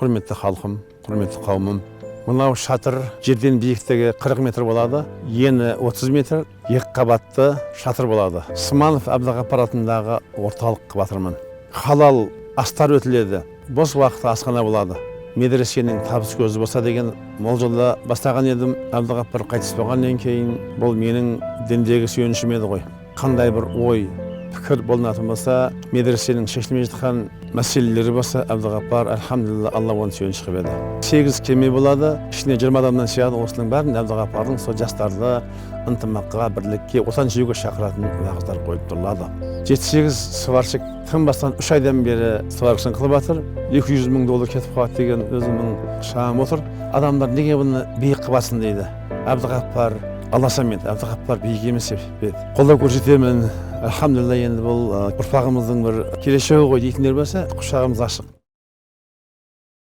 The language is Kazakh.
құрметті халқым, құрметті қауымым. Мынау шатыр жерден биіктігі 40 метр болады, ені 30 метр, екі қабатты шатыр болады. Сманов Әбдіғапар атындағы орталық батырмын. Халал астар өтіледі, бос уақытта асхана болады. Медресенің табыс көзі болса деген мол жолда бастаған едім. Әбдіғапар қайтыс болғаннан кейін бұл менің діндегі сүйенішім еді ғой. Қандай бір ой, пікір болатын болса, медресенің шешілмей жатқан мәселелері болса, Әбдіғапар, әлхамдулилла, Алла оны сүйеніш қылып еді. 8 кеме болады, ішіне 20 адамнан сияды. Осының бәрін Әбдіғапардың сол жастарды ынтымаққа, бірлікке, отан сүюге шақыратын уақыттар қойып тұрылады. 7-8 сварщик тым бастан 3 айдан бері сварщикшылық қылып жатыр. 200 мың доллар кетіп қалады деген өзімнің шағым отыр. Адамдар неге бұны биік қылып жатсын дейді. Әбдіғапар аласам еді, Әбдіғапар биік емес еді. Қолдау көрсетемін. Әлхамдулилла, енді бұл ұрпағымыздың бір келешегі ғой дейтіндер болса, құшағымыз ашық.